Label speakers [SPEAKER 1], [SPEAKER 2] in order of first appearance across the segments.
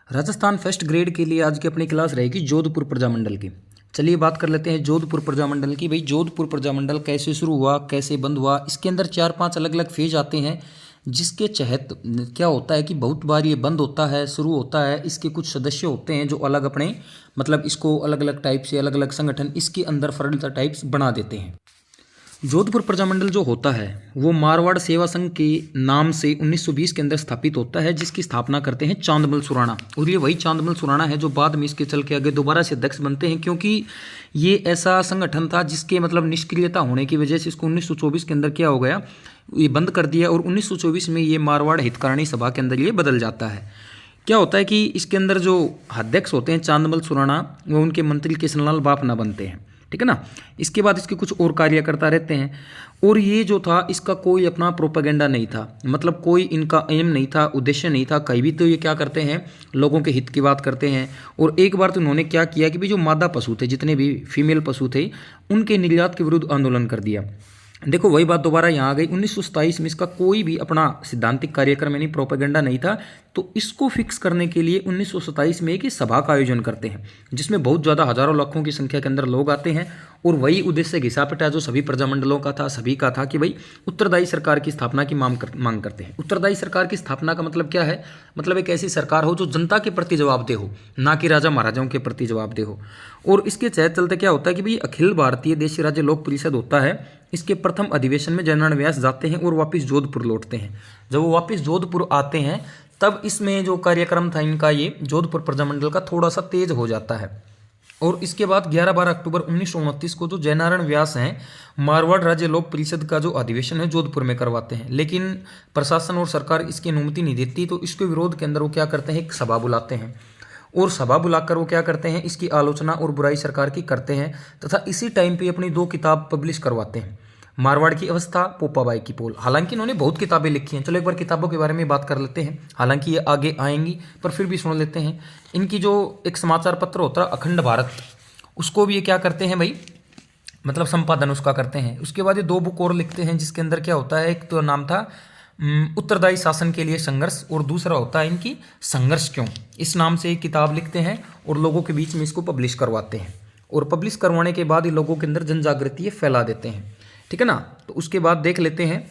[SPEAKER 1] Rajasthan first grade के लिए आज की अपनी क्लास रहेगी जोधपुर प्रजामंडल की। चलिए बात कर लेते हैं जोधपुर प्रजामंडल की। भाई जोधपुर प्रजामंडल कैसे शुरू हुआ, कैसे बंद हुआ, इसके अंदर 4-5 अलग अलग फेज आते हैं, जिसके तहत क्या होता है कि बहुत बार ये बंद होता है, शुरू होता है। इसके कुछ सदस्य होते हैं जो अलग अपने मतलब इसको अलग अलग टाइप से अलग अलग संगठन इसके अंदर फर्नीचर टाइप्स बना देते हैं। जोधपुर प्रजामंडल जो होता है वो मारवाड़ सेवा संघ के नाम से 1920 के अंदर स्थापित होता है, जिसकी स्थापना करते हैं चांदमल सुराणा। और ये वही चांदमल सुराणा है जो बाद में इसके चल के आगे दोबारा से अध्यक्ष बनते हैं, क्योंकि ये ऐसा संगठन था जिसके मतलब निष्क्रियता होने की वजह से इसको 1924 के अंदर क्या हो गया, ये बंद कर दिया। और 1924 में ये मारवाड़ हितकारिणी सभा के अंदर ये बदल जाता है। क्या होता है कि इसके अंदर जो अध्यक्ष होते हैं चांदमल सुराणा, वो उनके मंत्री किशनलाल बाफना बनते हैं, ठीक है ना। इसके बाद इसके कुछ और कार्य करता रहते हैं। और ये जो था इसका कोई अपना प्रोपेगेंडा नहीं था, मतलब कोई इनका एम नहीं था, उद्देश्य नहीं था कहीं भी। तो ये क्या करते हैं, लोगों के हित की बात करते हैं। और एक बार तो उन्होंने क्या किया कि भाई जो मादा पशु थे, जितने भी फीमेल पशु थे, उनके निर्यात के विरुद्ध आंदोलन कर दिया। देखो वही बात दोबारा यहाँ आ गई। 1927 में इसका कोई भी अपना सिद्धांतिक कार्यक्रम यानी प्रोपेगेंडा नहीं था। तो इसको फिक्स करने के लिए 1927 में एक सभा का आयोजन करते हैं, जिसमें बहुत ज़्यादा हजारों लाखों की संख्या के अंदर लोग आते हैं। और वही उद्देश्य घिसा पिटा जो सभी प्रजामंडलों का था, सभी का था कि भाई उत्तरदायी सरकार की स्थापना की मांग करते हैं। उत्तरदायी सरकार की स्थापना का मतलब क्या है, मतलब एक ऐसी सरकार हो जो जनता के प्रति जवाबदेह हो, ना कि राजा महाराजाओं के प्रति जवाबदेह हो। और इसके तहत चलते क्या होता है कि भाई अखिल भारतीय देशी राज्य लोक परिषद होता है, इसके प्रथम अधिवेशन में जयनारायण व्यास जाते हैं और वापस जोधपुर लौटते हैं। जब वो वापस जोधपुर आते हैं तब इसमें जो कार्यक्रम था इनका, ये जोधपुर प्रजामंडल का थोड़ा सा तेज हो जाता है। और इसके बाद 11-12 अक्टूबर 1929 को जो जयनारायण व्यास हैं, मारवाड़ राज्य लोक परिषद का जो अधिवेशन है जोधपुर में करवाते हैं। लेकिन प्रशासन और सरकार इसकी अनुमति नहीं देती, तो इसके विरोध के अंदर वो क्या करते हैं, एक सभा बुलाते हैं। और सभा बुलाकर वो क्या करते हैं, इसकी आलोचना और बुराई सरकार की करते हैं, तथा इसी टाइम पे अपनी 2 किताब पब्लिश करवाते हैं, मारवाड़ की अवस्था, पोपाबाई की पोल। हालांकि इन्होंने बहुत किताबें लिखी हैं। चलो एक बार किताबों के बारे में बात कर लेते हैं, हालांकि ये आगे आएंगी पर फिर भी सुन लेते हैं। इनकी जो एक समाचार पत्र होता है अखंड भारत, उसको भी ये क्या करते हैं भाई, मतलब संपादन उसका करते हैं। उसके बाद ये 2 बुक और लिखते हैं, जिसके अंदर क्या होता है, एक तो नाम था उत्तरदायी शासन के लिए संघर्ष, और दूसरा होता है इनकी संघर्ष क्यों। इस नाम से एक किताब लिखते हैं और लोगों के बीच में इसको पब्लिश करवाते हैं। और पब्लिश करवाने के बाद ये लोगों के अंदर जन जागृति फैला देते हैं, ठीक है ना। तो उसके बाद देख लेते हैं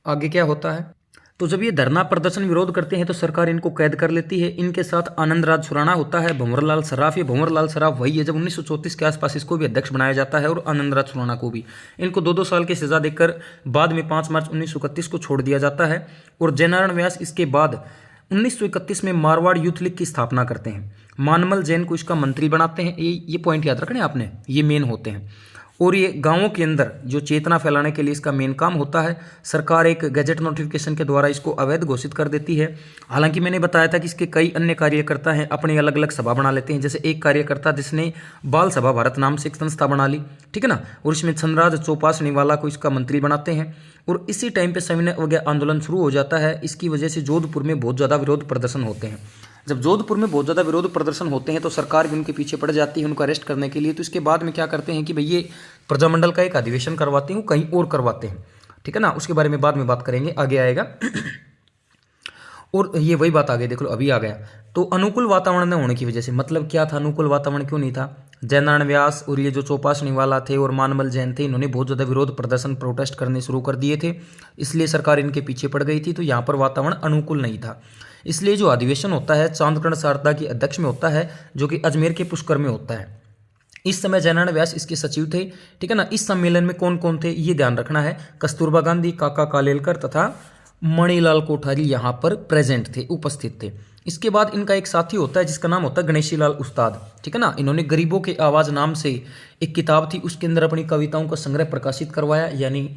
[SPEAKER 1] आगे क्या होता है। तो जब ये धरना प्रदर्शन विरोध करते हैं तो सरकार इनको कैद कर लेती है। इनके साथ आनंद राज सुराणा होता है, भंवरलाल सराफ। ये भंवरलाल सराफ वही है जब 1934 के आसपास इसको भी अध्यक्ष बनाया जाता है, और आनंद राज सुराणा को भी। इनको 2-2 साल की सजा देकर बाद में 5 मार्च 1931 को छोड़ दिया जाता है। और जयनारायण व्यास इसके बाद 1931 में मारवाड़ यूथ लीग की स्थापना करते हैं। मानमल जैन को इसका मंत्री बनाते हैं। ये पॉइंट याद रखना है आपने, ये मेन होते हैं। और ये गांवों के अंदर जो चेतना फैलाने के लिए इसका मेन काम होता है। सरकार एक गैजेट नोटिफिकेशन के द्वारा इसको अवैध घोषित कर देती है। हालांकि मैंने बताया था कि इसके कई अन्य कार्यकर्ता हैं, अपनी अलग अलग सभा बना लेते हैं। जैसे एक कार्यकर्ता जिसने बाल सभा भारत नाम से एक संस्था बना ली, ठीक है ना। और इसमें छनराज चौपासनीवाला को इसका मंत्री बनाते हैं। और इसी टाइम पे सविनय अवज्ञा आंदोलन शुरू हो जाता है। इसकी वजह से जोधपुर में बहुत ज़्यादा विरोध प्रदर्शन होते हैं। जब जोधपुर में बहुत ज़्यादा विरोध प्रदर्शन होते हैं तो सरकार भी उनके पीछे पड़ जाती है उनको अरेस्ट करने के लिए। तो इसके बाद में क्या करते हैं कि भाई ये प्रजामंडल का एक अधिवेशन करवाते हैं, कहीं और करवाते हैं, ठीक है ना। उसके बारे में बाद में बात करेंगे, आगे आएगा। और ये वही बात आ गई, देख लो अभी आ गया। तो अनुकूल वातावरण न होने की वजह से, मतलब क्या था, अनुकूल वातावरण क्यों नहीं था। जयनारायण व्यास और ये जो चौपासनीवाला थे और मानमल जैन थे, इन्होंने बहुत ज़्यादा विरोध प्रदर्शन प्रोटेस्ट करने शुरू कर दिए थे, इसलिए सरकार इनके पीछे पड़ गई थी। तो यहाँ पर वातावरण अनुकूल नहीं था। इसलिए जो अधिवेशन होता है चांदकर्ण शारदा की अध्यक्ष में होता है, जो कि अजमेर के पुष्कर में होता है। इस समय जयनारायण व्यास इसके सचिव थे, ठीक है ना। इस सम्मेलन में कौन कौन थे ये ध्यान रखना है। कस्तूरबा गांधी, काका कालेलकर तथा मणिलाल कोठारी यहाँ पर प्रेजेंट थे, उपस्थित थे। इसके बाद इनका एक साथी होता है जिसका नाम होता है गणेशीलाल उस्ताद, ठीक है ना। इन्होंने गरीबों के आवाज़ नाम से एक किताब थी, उसके अंदर अपनी कविताओं का संग्रह प्रकाशित करवाया। यानी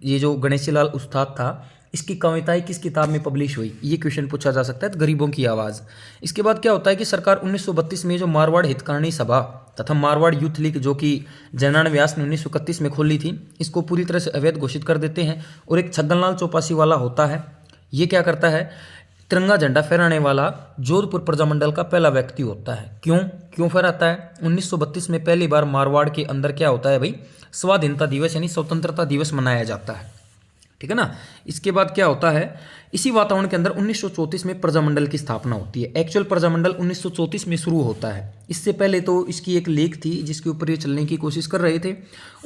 [SPEAKER 1] ये जो गणेशीलाल उस्ताद था, इसकी कविताएं किस किताब में पब्लिश हुई, ये क्वेश्चन पूछा जा सकता है। तो गरीबों की आवाज़। इसके बाद क्या होता है कि सरकार 1932 में जो मारवाड़ हितकारिणी सभा तथा मारवाड़ यूथ लीग, जो कि जयनारायण व्यास ने 1931 में खोली थी, इसको पूरी तरह से अवैध घोषित कर देते हैं। और एक छगनलाल चौपासी वाला होता है, ये क्या करता है, तिरंगा झंडा फहराने वाला जोधपुर प्रजामंडल का पहला व्यक्ति होता है। क्यों फहराता है। 1932 में पहली बार मारवाड़ के अंदर क्या होता है भाई, स्वाधीनता दिवस यानी स्वतंत्रता दिवस मनाया जाता है, ठीक है ना। इसके बाद क्या होता है इसी वातावरण के अंदर 1934 में प्रजामंडल की स्थापना होती है। एक्चुअल प्रजामंडल 1934 में शुरू होता है। इससे पहले तो इसकी एक लेख थी जिसके ऊपर ये चलने की कोशिश कर रहे थे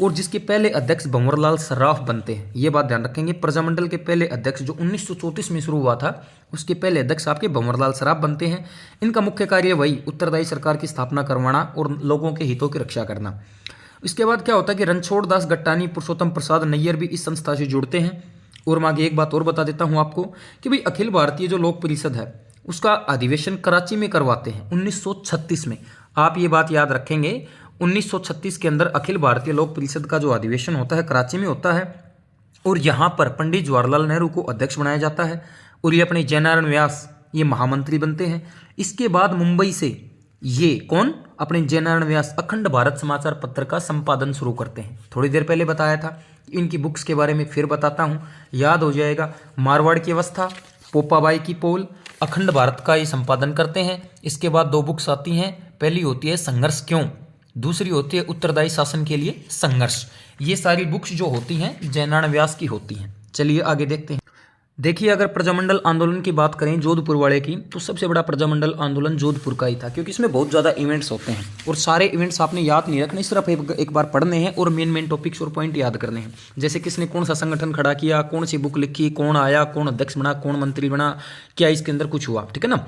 [SPEAKER 1] और जिसके पहले अध्यक्ष भंवरलाल सर्राफ बनते हैं। ये बात ध्यान रखेंगे, प्रजामंडल के पहले अध्यक्ष जो 1934 में शुरू हुआ था उसके पहले अध्यक्ष आपके भंवरलाल सर्राफ बनते हैं। इनका मुख्य कार्य वही उत्तरदायी सरकार की स्थापना करवाना और लोगों के हितों की रक्षा करना। इसके बाद क्या होता है कि रणछोड़ दास गट्टानी, पुरुषोत्तम प्रसाद नैयर भी इस संस्था से जुड़ते हैं। और मैं आगे एक बात और बता देता हूं आपको कि भाई अखिल भारतीय जो लोक परिषद है उसका अधिवेशन कराची में करवाते हैं 1936 में। आप ये बात याद रखेंगे, 1936 के अंदर अखिल भारतीय लोक परिषद का जो अधिवेशन होता है कराची में होता है और यहाँ पर पंडित जवाहरलाल नेहरू को अध्यक्ष बनाया जाता है और ये अपने जयनारायण व्यास ये महामंत्री बनते हैं। इसके बाद मुंबई से ये कौन, अपने जयनारायण व्यास अखंड भारत समाचार पत्र का संपादन शुरू करते हैं। थोड़ी देर पहले बताया था, इनकी बुक्स के बारे में फिर बताता हूँ, याद हो जाएगा। मारवाड़ की अवस्था, पोपाबाई की पोल, अखंड भारत का ये संपादन करते हैं। इसके बाद 2 बुक्स आती हैं, पहली होती है संघर्ष क्यों, दूसरी होती है उत्तरदायी शासन के लिए संघर्ष। ये सारी बुक्स जो होती हैं जयनारायण व्यास की होती हैं। चलिए आगे देखते हैं। देखिए, अगर प्रजामंडल आंदोलन की बात करें जोधपुर वाले की, तो सबसे बड़ा प्रजामंडल आंदोलन जोधपुर का ही था, क्योंकि इसमें बहुत ज़्यादा इवेंट्स होते हैं और सारे इवेंट्स आपने याद नहीं रखने, सिर्फ एक बार पढ़ने हैं और मेन टॉपिक्स और पॉइंट याद करने हैं। जैसे किसने कौन सा संगठन खड़ा किया, कौन सी बुक लिखी, कौन आया, कौन अध्यक्ष बना, कौन मंत्री बना, क्या इसके अंदर कुछ हुआ, ठीक है ना।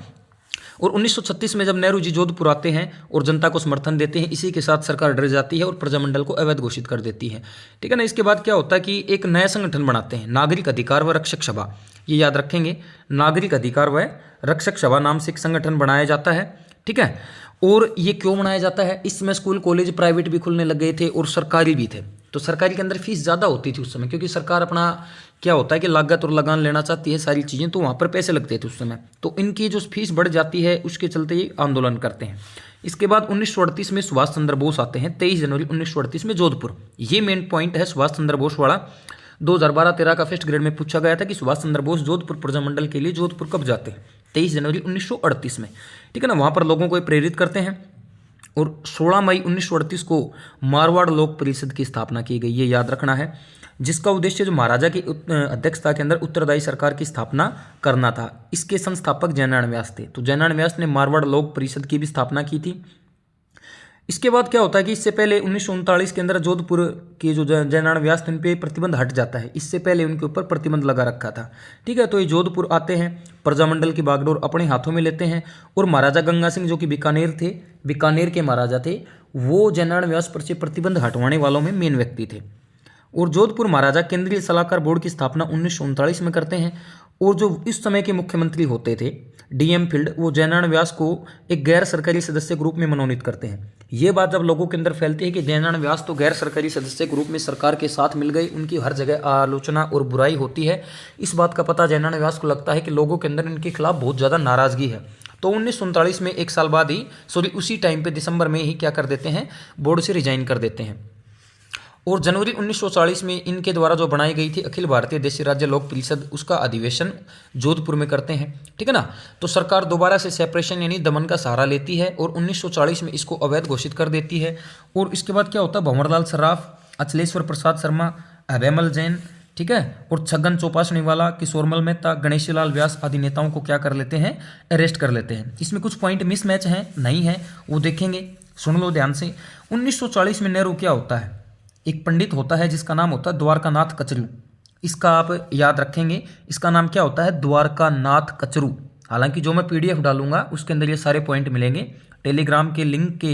[SPEAKER 1] और 1936 में जब नेहरू जी जोधपुर आते हैं और जनता को समर्थन देते हैं, इसी के साथ सरकार डर जाती है और प्रजामंडल को अवैध घोषित कर देती है, ठीक है ना। इसके बाद क्या होता है कि एक नया संगठन बनाते हैं, नागरिक अधिकार व रक्षक सभा। ये याद रखेंगे, नागरिक अधिकार व रक्षक सभा नाम से एक संगठन बनाया जाता है, ठीक है। और ये क्यों बनाया जाता है, इसमें स्कूल कॉलेज प्राइवेट भी खुलने लग गए थे और सरकारी भी थे। तो सरकारी के अंदर फीस ज़्यादा होती थी उस समय, क्योंकि सरकार अपना क्या होता है कि लागत और लगान लेना चाहती है सारी चीज़ें, तो वहाँ पर पैसे लगते थे उस समय। तो इनकी जो फीस बढ़ जाती है उसके चलते ये आंदोलन करते हैं। इसके बाद 1938 में सुभाष चंद्र बोस आते हैं, 23 जनवरी 1938 में जोधपुर। ये मेन पॉइंट है सुभाष चंद्र बोस वाला। 2012-13 का फर्स्ट ग्रेड में पूछा गया था कि सुभाष चंद्र बोस जोधपुर प्रजामंडल के लिए जोधपुर कब जाते हैं, 23 जनवरी 1938 में, ठीक है ना। वहाँ पर लोगों को प्रेरित करते हैं और 16 मई 1938 को मारवाड़ लोक परिषद की स्थापना की गई, ये याद रखना है, जिसका उद्देश्य जो महाराजा की अध्यक्षता के अंदर उत्तरदायी सरकार की स्थापना करना था। इसके संस्थापक जयनारायण व्यास थे, तो जयनारायण व्यास ने मारवाड़ लोक परिषद की भी स्थापना की थी। इसके बाद क्या होता है कि इससे पहले 1939 के अंदर जोधपुर के जो जयनारायण व्यास थे उन पे प्रतिबंध हट जाता है, इससे पहले उनके ऊपर प्रतिबंध लगा रखा था, ठीक है। तो ये जोधपुर आते हैं, प्रजामंडल की बागडोर अपने हाथों में लेते हैं और महाराजा गंगा सिंह जो कि बीकानेर थे, बीकानेर के महाराजा थे, वो जयनारायण व्यास पर से प्रतिबंध हटवाने वालों में मेन व्यक्ति थे। और जोधपुर महाराजा केंद्रीय सलाहकार बोर्ड की स्थापना 1939 में करते हैं और जो इस समय के मुख्यमंत्री होते थे डीएम फील्ड, वो जयनारायण व्यास को एक गैर सरकारी सदस्य के रूप में मनोनीत करते हैं। ये बात जब लोगों के अंदर फैलती है कि जयनारायण व्यास तो गैर सरकारी सदस्य के रूप में सरकार के साथ मिल गए, उनकी हर जगह आलोचना और बुराई होती है, इस बात का पता जयनारायण व्यास को लगता है कि लोगों के अंदर इनके खिलाफ बहुत ज़्यादा नाराज़गी है। तो 1939 में एक साल बाद ही, उसी टाइम पे दिसंबर में ही क्या कर देते हैं, बोर्ड से रिजाइन कर देते हैं। और जनवरी 1940 में इनके द्वारा जो बनाई गई थी अखिल भारतीय देशी राज्य लोक परिषद, उसका अधिवेशन जोधपुर में करते हैं, ठीक है ना। तो सरकार दोबारा से सेपरेशन यानी दमन का सहारा लेती है और 1940 में इसको अवैध घोषित कर देती है। और इसके बाद क्या होता है, भंवरलाल सर्राफ, अचलेश्वर प्रसाद शर्मा, अभयमल जैन, ठीक है, और छगन चौपासनीवाला, किशोरमल मेहता, गणेशीलाल व्यास आदि नेताओं को क्या कर लेते हैं, अरेस्ट कर लेते हैं। इसमें कुछ पॉइंट मिसमैच हैं, नहीं है, वो देखेंगे, सुन लो ध्यान से। 1940 में नेहरू क्या होता है, एक पंडित होता है जिसका नाम होता है द्वारकानाथ कचरू। इसका आप याद रखेंगे, इसका नाम क्या होता है, द्वारकानाथ कचरू। हालांकि जो मैं पीडीएफ डालूंगा उसके अंदर ये सारे पॉइंट मिलेंगे, टेलीग्राम के लिंक के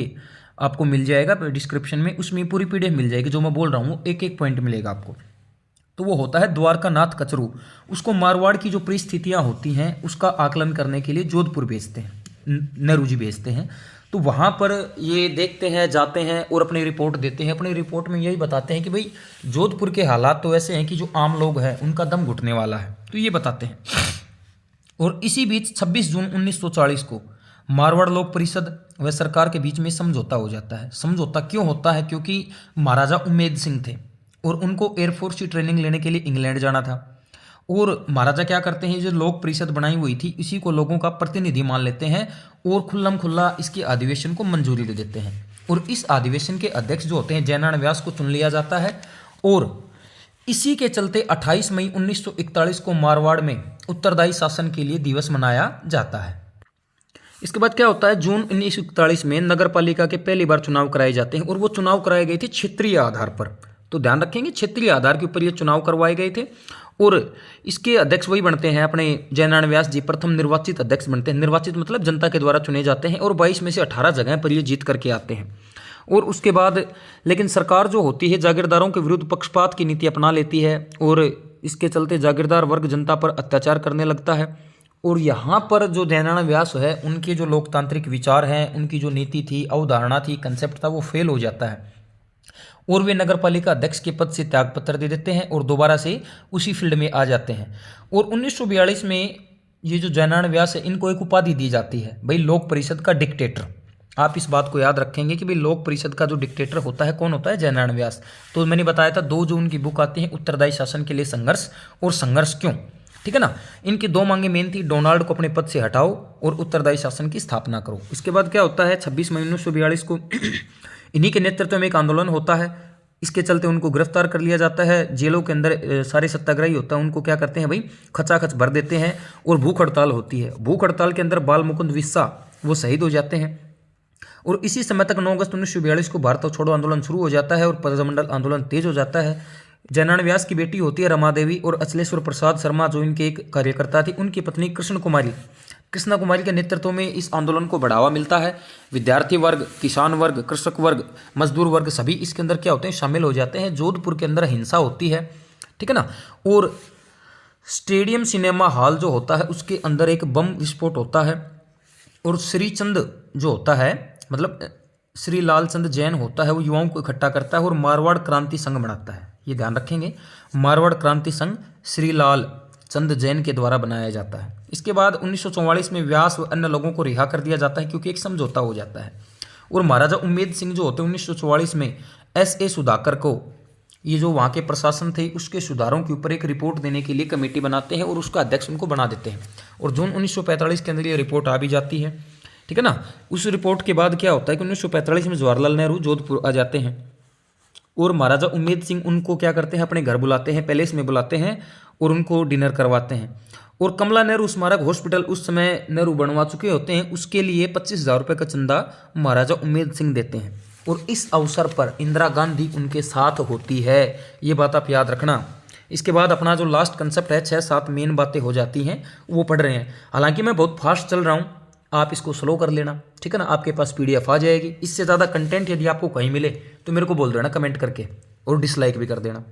[SPEAKER 1] आपको मिल जाएगा डिस्क्रिप्शन में, उसमें पूरी पीडीएफ मिल जाएगी। जो मैं बोल रहा हूँ एक एक पॉइंट मिलेगा आपको। तो वो होता है द्वारकानाथ कचरू। उसको मारवाड़ की जो परिस्थितियाँ होती हैं उसका आकलन करने के लिए जोधपुर भेजते हैं, नेहरू जी भेजते हैं। तो वहाँ पर ये देखते हैं, जाते हैं और अपनी रिपोर्ट देते हैं। अपनी रिपोर्ट में यही बताते हैं कि भाई जोधपुर के हालात तो ऐसे हैं कि जो आम लोग हैं उनका दम घुटने वाला है, तो ये बताते हैं। और इसी बीच 26 जून 1940 को मारवाड़ लोक परिषद व सरकार के बीच में समझौता हो जाता है। समझौता क्यों होता है, क्योंकि महाराजा उम्मेद सिंह थे और उनको एयरफोर्स की ट्रेनिंग लेने के लिए इंग्लैंड जाना था। और महाराजा क्या करते हैं, जो लोक परिषद बनाई हुई थी इसी को लोगों का प्रतिनिधि मान लेते हैं और खुल्लम खुल्ला इसके अधिवेशन को मंजूरी दे देते हैं। और इस अधिवेशन के अध्यक्ष जो होते हैं जयनारायण व्यास को चुन लिया जाता है। और इसी के चलते 28 मई 1941 को मारवाड़ में उत्तरदायी शासन के लिए दिवस मनाया जाता है। इसके बाद क्या होता है, जून 1941 में नगर पालिका के पहली बार चुनाव कराए जाते हैं और वो चुनाव कराए गए थे क्षेत्रीय आधार पर। तो ध्यान रखेंगे, क्षेत्रीय आधार के ऊपर ये चुनाव करवाए गए थे और इसके अध्यक्ष वही बनते हैं अपने जयनारायण व्यास जी, प्रथम निर्वाचित अध्यक्ष बनते हैं। निर्वाचित मतलब जनता के द्वारा चुने जाते हैं और 22 में से 18 जगह पर ये जीत करके आते हैं। और उसके बाद लेकिन सरकार जो होती है जागीरदारों के विरुद्ध पक्षपात की नीति अपना लेती है और इसके चलते जागीरदार वर्ग जनता पर अत्याचार करने लगता है। और यहाँ पर जो जयनारायण व्यास है उनके जो लोकतांत्रिक विचार हैं, उनकी जो नीति थी, अवधारणा थी, कंसेप्ट था, वो फेल हो जाता है और वे नगर पालिका अध्यक्ष के पद से त्यागपत्र दे देते हैं और दोबारा से उसी फील्ड में आ जाते हैं। और 1942 में ये जो जयनारायण व्यास है इनको एक उपाधि दी जाती है, भाई लोक परिषद का डिक्टेटर। आप इस बात को याद रखेंगे कि भाई लोक परिषद का जो डिक्टेटर होता है कौन होता है, जयनारायण व्यास। तो मैंने बताया था 2 जो उनकी बुक आती है, उत्तरदायी शासन के लिए संघर्ष और संघर्ष क्यों, ठीक है ना। इनकी 2 मांगे मेन थी, डोनाल्ड को अपने पद से हटाओ और उत्तरदायी शासन की स्थापना करो। इसके बाद क्या होता है, 26 मई 1942 को इन्हीं के नेतृत्व में एक आंदोलन होता है। इसके चलते उनको गिरफ्तार कर लिया जाता है। जेलों के अंदर सारे सत्याग्रही होता है उनको क्या करते हैं भाई, खचाखच भर देते हैं और भूख हड़ताल होती है। भूख हड़ताल के अंदर बाल मुकुंद विस्सा वो शहीद हो जाते हैं। और इसी समय तक 9 अगस्त 1942 को भारत छोड़ो आंदोलन शुरू हो जाता है और प्रजामंडल आंदोलन तेज हो जाता है। जयनारायण व्यास की बेटी होती है रमा देवी और अचलेश्वर प्रसाद शर्मा जो इनके एक कार्यकर्ता थी, उनकी पत्नी कृष्णा कुमारी के नेतृत्व में इस आंदोलन को बढ़ावा मिलता है। विद्यार्थी वर्ग, किसान वर्ग, कृषक वर्ग, मजदूर वर्ग सभी इसके अंदर क्या होते हैं, शामिल हो जाते हैं। जोधपुर के अंदर हिंसा होती है, ठीक है ना। और स्टेडियम सिनेमा हॉल जो होता है उसके अंदर एक बम विस्फोट होता है और श्रीचंद जो होता है मतलब श्री लालचंद जैन होता है, वो युवाओं को इकट्ठा करता है और मारवाड़ क्रांति संघ बनाता है। ये ध्यान रखेंगे, मारवाड़ क्रांति संघ श्री लाल चंद जैन के द्वारा बनाया जाता है। इसके बाद 1944 में व्यास व अन्य लोगों को रिहा कर दिया जाता है क्योंकि एक समझौता हो जाता है। और महाराजा उम्मेद सिंह जो होते हैं 1944 में S.A. सुधाकर को, ये जो वहाँ के प्रशासन थे उसके सुधारों के ऊपर एक रिपोर्ट देने के लिए कमेटी बनाते हैं और उसका अध्यक्ष उनको बना देते हैं। और जून 1945 के अंदर ये रिपोर्ट आ भी जाती है, ठीक है ना। उस रिपोर्ट के बाद क्या होता है कि 1945 में जवाहरलाल नेहरू जोधपुर आ जाते हैं और महाराजा उम्मेद सिंह उनको क्या करते हैं, अपने घर बुलाते हैं, पैलेस में बुलाते हैं और उनको डिनर करवाते हैं। और कमला नेहरू स्मारक हॉस्पिटल उस समय नेहरू बनवा चुके होते हैं, उसके लिए 25,000 रुपये का चंदा महाराजा उम्मेद सिंह देते हैं। और इस अवसर पर इंदिरा गांधी उनके साथ होती है, ये बात आप याद रखना। इसके बाद अपना जो लास्ट कंसेप्ट है, 6-7 मेन बातें हो जाती हैं, वो पढ़ रहे हैं। हालांकि मैं बहुत फास्ट चल रहा हूँ, आप इसको स्लो कर लेना, ठीक है ना। आपके पास PDF आ जाएगी। इससे ज़्यादा कंटेंट यदि आपको कहीं मिले तो मेरे को बोल देना कमेंट करके और डिसलाइक भी कर देना।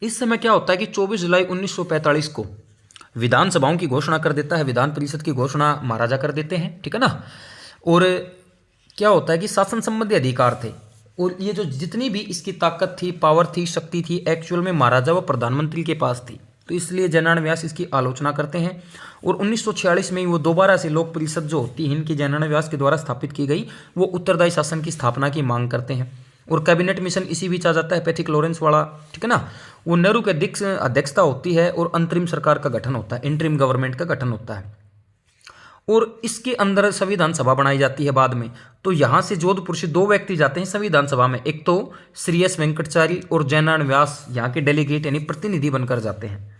[SPEAKER 1] इस समय क्या होता है कि 24 जुलाई 1945 को विधानसभाओं की घोषणा कर देता है, विधान परिषद की घोषणा महाराजा कर देते हैं, ठीक है ना। और क्या होता है कि शासन संबंधी अधिकार थे और ये जो जितनी भी इसकी ताकत थी, पावर थी, शक्ति थी, एक्चुअल में महाराजा व प्रधानमंत्री के पास थी। तो इसलिए जयनारायण व्यास इसकी आलोचना करते हैं। और 1946 में वो दोबारा से लोक परिषद जो होती है इनकी जयनारायण व्यास के द्वारा स्थापित की गई, वो उत्तरदायी शासन की स्थापना की मांग करते हैं। और कैबिनेट मिशन इसी बीच आ जाता है, पैथिक लॉरेंस वाला, ठीक है ना। वो नेहरू के अध्यक्षता होती है और अंतरिम सरकार का गठन होता है, इंटरिम गवर्नमेंट का गठन होता है। और इसके अंदर संविधान सभा बनाई जाती है बाद में। तो यहाँ से जोधपुर से 2 व्यक्ति जाते हैं संविधान सभा में, एक तो श्री एस वेंकटाचार्य और जयनारायण व्यास यहाँ के डेलीगेट यानी प्रतिनिधि बनकर जाते हैं।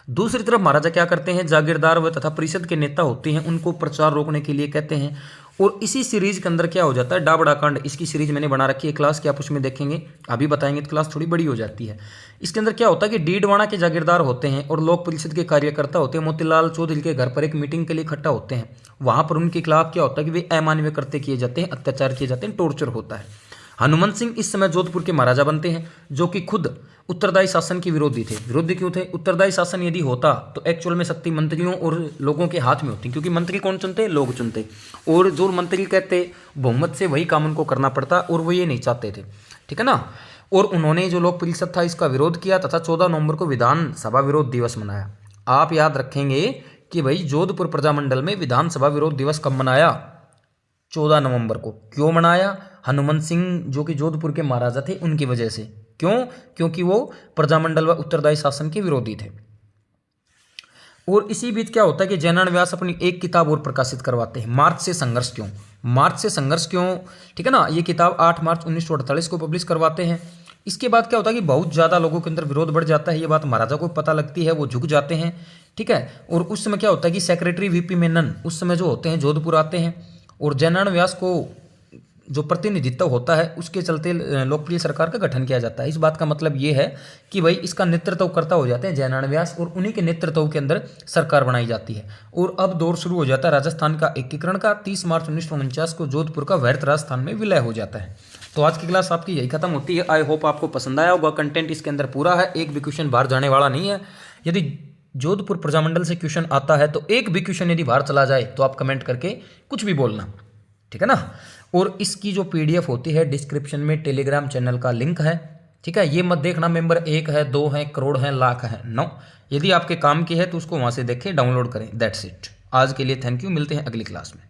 [SPEAKER 1] दूसरी तरफ महाराजा क्या करते हैं, जागीरदार व तथा परिषद के नेता होते हैं उनको प्रचार रोकने के लिए कहते हैं। और इसी सीरीज के अंदर क्या हो जाता है, डाबड़ा कांड, इसकी सीरीज मैंने बना रखी है क्लास की, आप उसमें देखेंगे, अभी बताएंगे तो क्लास थोड़ी बड़ी हो जाती है। इसके अंदर क्या होता है कि डीडवाना के जागीरदार होते हैं और लोक परिषद के कार्यकर्ता होते हैं, मोतीलाल चौधरी के घर पर एक मीटिंग के लिए इकट्ठा होते हैं। वहां पर उनके खिलाफ क्या होता है कि वे अमानवीय कृत्य किए जाते हैं, अत्याचार किए जाते हैं, टॉर्चर होता है। हनुमंत सिंह इस समय जोधपुर के महाराजा बनते हैं, जो कि खुद उत्तरदायी शासन के विरोधी थे। विरोधी क्यों थे, उत्तरदायी शासन यदि होता तो एक्चुअल में शक्ति मंत्रियों और लोगों के हाथ में होती, क्योंकि मंत्री कौन चुनते, लोग चुनते। और जो मंत्री कहते बहुमत से वही काम उनको करना पड़ता और वो ये नहीं चाहते थे, ठीक है ना। और उन्होंने जो लोक परिषद था इसका विरोध किया तथा 14 नवंबर को विधानसभा विरोध दिवस मनाया। आप याद रखेंगे कि भाई जोधपुर प्रजामंडल में विधानसभा विरोध दिवस कब मनाया, 14 नवंबर को। क्यों मनाया, हनुमंत सिंह जो कि जोधपुर के महाराजा थे उनकी वजह से। क्यों, क्योंकि वो प्रजामंडल व उत्तरदायी शासन के विरोधी थे। और इसी बीच क्या होता है कि जयनारायण व्यास अपनी एक किताब और प्रकाशित करवाते हैं, मार्च से संघर्ष क्यों। मार्च से संघर्ष क्यों, ठीक है ना। ये किताब 8 मार्च 1948 को पब्लिश करवाते हैं। इसके बाद क्या होता है कि बहुत ज़्यादा लोगों के अंदर विरोध बढ़ जाता है, ये बात महाराजा को पता लगती है, वो झुक जाते हैं, ठीक है। और उस समय क्या होता है कि सेक्रेटरी वीपी मेनन उस समय जो होते हैं जोधपुर आते हैं, और जयनारायण व्यास को जो प्रतिनिधित्व होता है उसके चलते लोकप्रिय सरकार का गठन किया जाता है। इस बात का मतलब ये है कि भाई इसका नेतृत्व करता हो जाते हैं जयनारायण व्यास, और उन्हीं के नेतृत्व के अंदर सरकार बनाई जाती है। और अब दौर शुरू हो जाता है राजस्थान का एकीकरण का। 30 मार्च 1949 को जोधपुर का वैरत राजस्थान में विलय हो जाता है। तो आज की क्लास आपकी यही खत्म होती है। आई होप आपको पसंद आया होगा। कंटेंट इसके अंदर पूरा है, एक भी क्वेश्चन बाहर जाने वाला नहीं है। यदि जोधपुर प्रजामंडल से क्वेश्चन आता है तो एक भी क्वेश्चन यदि बाहर चला जाए तो आप कमेंट करके कुछ भी बोलना, ठीक है ना। और इसकी जो पीडीएफ होती है डिस्क्रिप्शन में टेलीग्राम चैनल का लिंक है, ठीक है। ये मत देखना मेंबर 1 है, 2 है, करोड़ है, लाख है, 9। यदि आपके काम की है तो उसको वहां से देखें, डाउनलोड करें, दैट्स इट। आज के लिए थैंक यू, मिलते हैं अगली क्लास में।